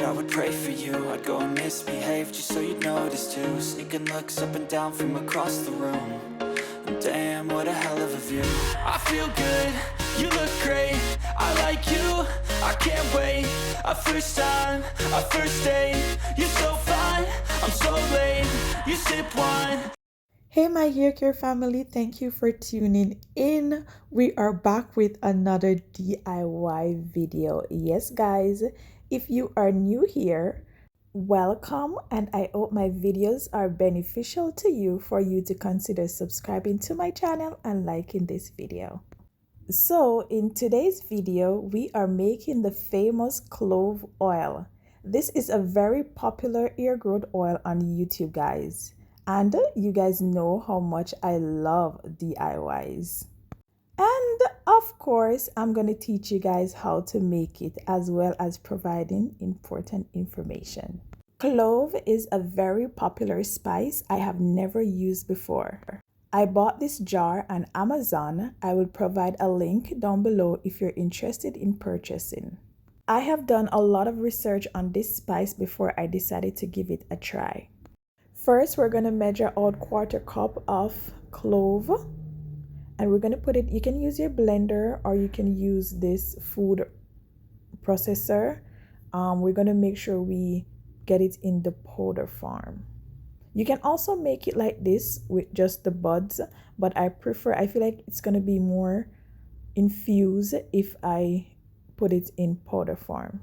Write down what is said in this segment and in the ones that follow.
I would pray for you. I'd go and misbehave just so you'd notice too. Sneaking looks up and down from across the room. And damn, what a hell of a view. I feel good, you look great, I like you, I can't wait. A first time, a first date, you're so fine, I'm so late. You sip wine. Hey my hair care family, thank you for tuning in. We are back with another DIY video. Yes guys, if you are new here, welcome, and I hope my videos are beneficial to you for you to consider subscribing to my channel and liking this video. So in today's video, we are making the famous clove oil. This is a very popular ear growth oil on YouTube, guys. And you guys know how much I love DIYs. And of course, I'm going to teach you guys how to make it, as well as providing important information. Clove is a very popular spice I have never used before. I bought this jar on Amazon. I will provide a link down below if you're interested in purchasing. I have done a lot of research on this spice before I decided to give it a try. First, we're going to measure out 1/4 cup of clove, and we're going to put it, you can use your blender or you can use this food processor. We're going to make sure we get it in the powder form. You can also make it like this with just the buds, but I feel like it's going to be more infused if I put it in powder form.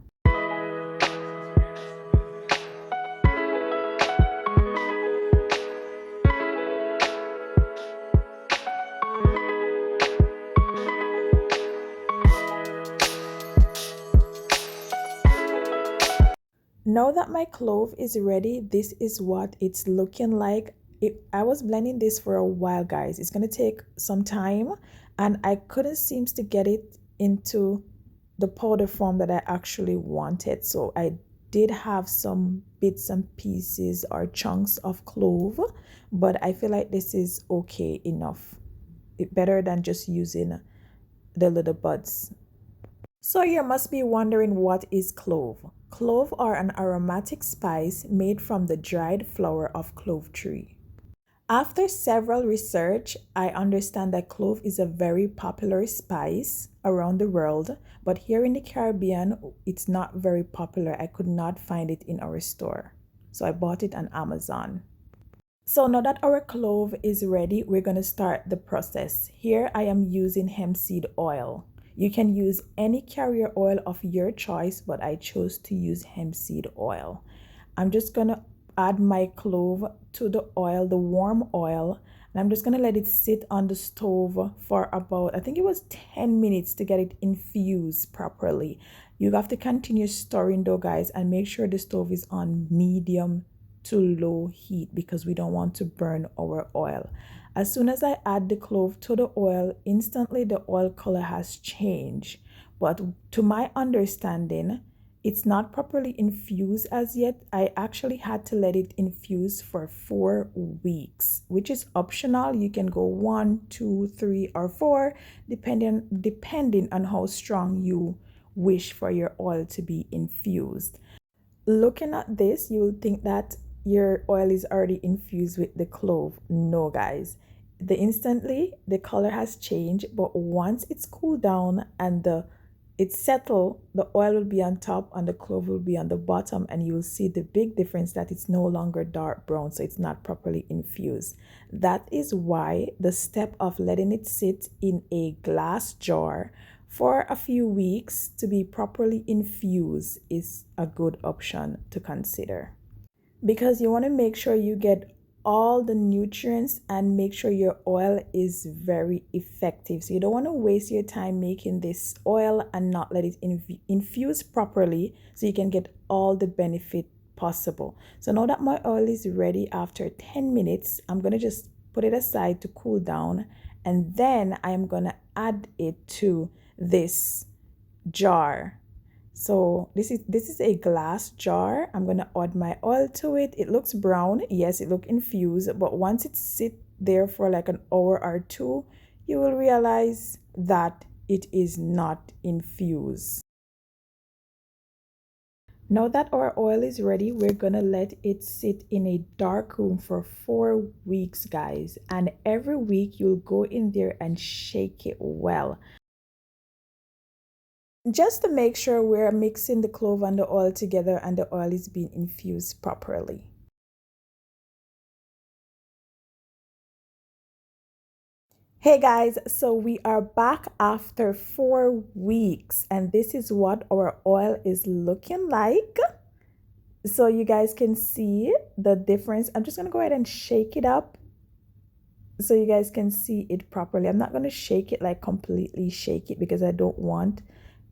Now that my clove is ready, this is what it's looking like. I was blending this for a while, guys. It's going to take some time, and I couldn't seem to get it into the powder form that I actually wanted. So I did have some bits and pieces or chunks of clove, but I feel like this is okay enough. It's better than just using the little buds. So you must be wondering, what is clove? Clove are an aromatic spice made from the dried flower of clove tree. After several research, I understand that clove is a very popular spice around the world, but here in the Caribbean, it's not very popular. I could not find it in our store, so I bought it on Amazon. So now that our clove is ready, we're going to start the process. Here I am using hempseed oil. You can use any carrier oil of your choice, but I chose to use hempseed oil. I'm just going to add my clove to the oil, the warm oil, and I'm just going to let it sit on the stove for about, I think it was 10 minutes to get it infused properly. You have to continue stirring though, guys, and make sure the stove is on medium to low heat because we don't want to burn our oil. As soon as I add the clove to the oil, instantly the oil color has changed. But to my understanding, it's not properly infused as yet. I actually had to let it infuse for 4 weeks, which is optional. You can go 1, 2, 3, or 4, depending on how strong you wish for your oil to be infused. Looking at this, you will think that your oil is already infused with the clove. No, guys. Instantly the color has changed, but once it's cooled down and it's settled, the oil will be on top and the clove will be on the bottom, and you will see the big difference that it's no longer dark brown, so it's not properly infused. That is why the step of letting it sit in a glass jar for a few weeks to be properly infused is a good option to consider, because you want to make sure you get all the nutrients and make sure your oil is very effective. So you don't want to waste your time making this oil and not let it infuse properly so you can get all the benefit possible. So now that my oil is ready after 10 minutes, I'm going to just put it aside to cool down, and then I'm going to add it to this jar. So this is a glass jar. I'm going to add my oil to it. It looks brown. Yes, it looks infused, but once it sits there for like an hour or 2, you will realize that it is not infused. Now that our oil is ready, we're gonna let it sit in a dark room for 4 weeks, guys. And every week you'll go in there and shake it well, just to make sure we're mixing the clove and the oil together and the oil is being infused properly. Hey guys, so we are back after 4 weeks and this is what our oil is looking like. So you guys can see the difference. I'm just going to go ahead and shake it up so you guys can see it properly. I'm not going to shake it like completely shake it because I don't want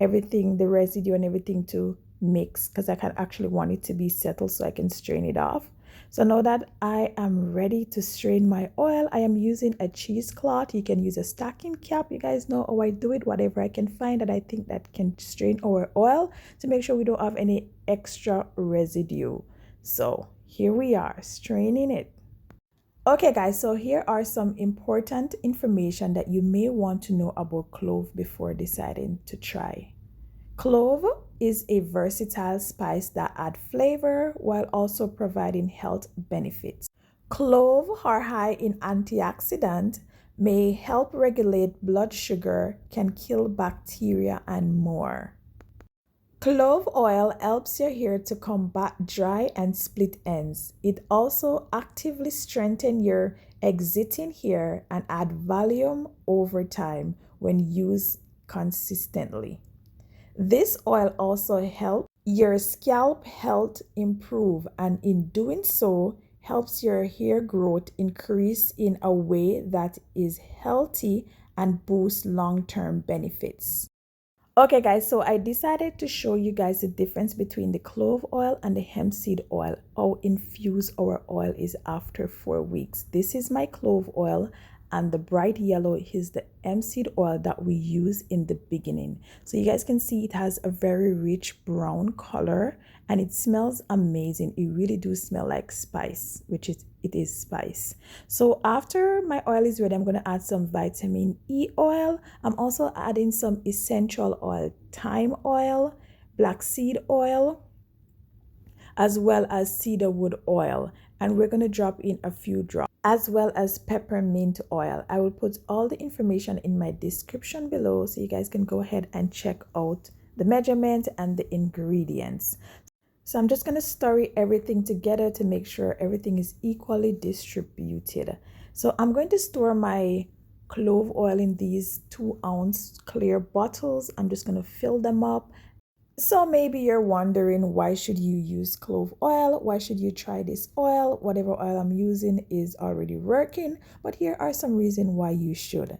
everything, the residue and everything to mix, because I can actually want it to be settled so I can strain it off. So now that I am ready to strain my oil, I am using a cheesecloth. You can use a stocking cap. You guys know how I do it, whatever I can find that I think that can strain our oil to make sure we don't have any extra residue. So here we are straining it. Okay guys, so here are some important information that you may want to know about clove before deciding to try. Clove is a versatile spice that adds flavor while also providing health benefits. Clove are high in antioxidant, may help regulate blood sugar, can kill bacteria and more. Clove oil helps your hair to combat dry and split ends. It also actively strengthens your existing hair and add volume over time when used consistently. This oil also helps your scalp health improve, and in doing so helps your hair growth increase in a way that is healthy and boosts long-term benefits. Okay guys, so I decided to show you guys the difference between the clove oil and the hempseed oil, how infused our oil is after 4 weeks. This is my clove oil and the bright yellow is the hempseed oil that we use in the beginning. So you guys can see it has a very rich brown color and it smells amazing. It really does smell like spice, which it is spice. So after my oil is ready, I'm going to add some vitamin E oil. I'm also adding some essential oil, thyme oil, blackseed oil, as well as cedarwood oil, and we're going to drop in a few drops, as well as peppermint oil. I will put all the information in my description below so you guys can go ahead and check out the measurement and the ingredients. So I'm just going to stir everything together to make sure everything is equally distributed. So I'm going to store my clove oil in these 2-ounce clear bottles. I'm just going to fill them up. So maybe you're wondering, why should you use clove oil? Why should you try this oil? Whatever oil I'm using is already working, but here are some reasons why you should.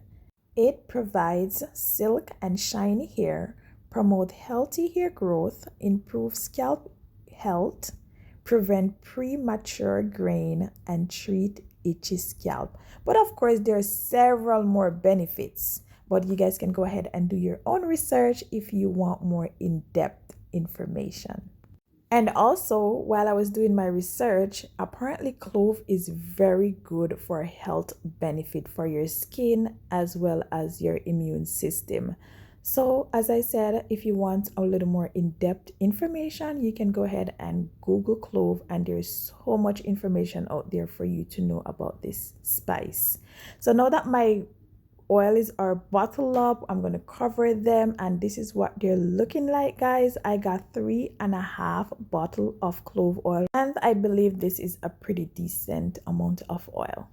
It provides silk and shiny hair, promote healthy hair growth, improve scalp health, prevent premature grain, and treat itchy scalp. But of course, there are several more benefits. But you guys can go ahead and do your own research if you want more in-depth information. And also, while I was doing my research, apparently clove is very good for health benefit for your skin as well as your immune system. So as I said, if you want a little more in-depth information, you can go ahead and Google clove, and there's so much information out there for you to know about this spice. So now that my oils are bottled up, I'm going to cover them, and this is what they're looking like, guys. I got 3.5 bottles of clove oil, and I believe this is a pretty decent amount of oil.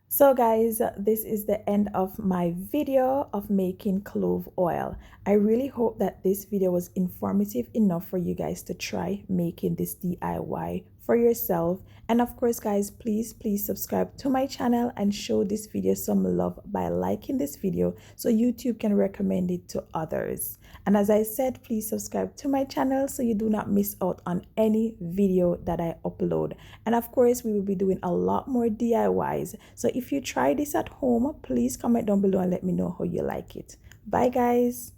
So guys, this is the end of my video of making clove oil. I really hope that this video was informative enough for you guys to try making this DIY for yourself. And of course guys, please subscribe to my channel and show this video some love by liking this video so YouTube can recommend it to others. And as I said, please subscribe to my channel so you do not miss out on any video that I upload. And of course, we will be doing a lot more DIYs. So if you try this at home, please comment down below and let me know how you like it. Bye guys.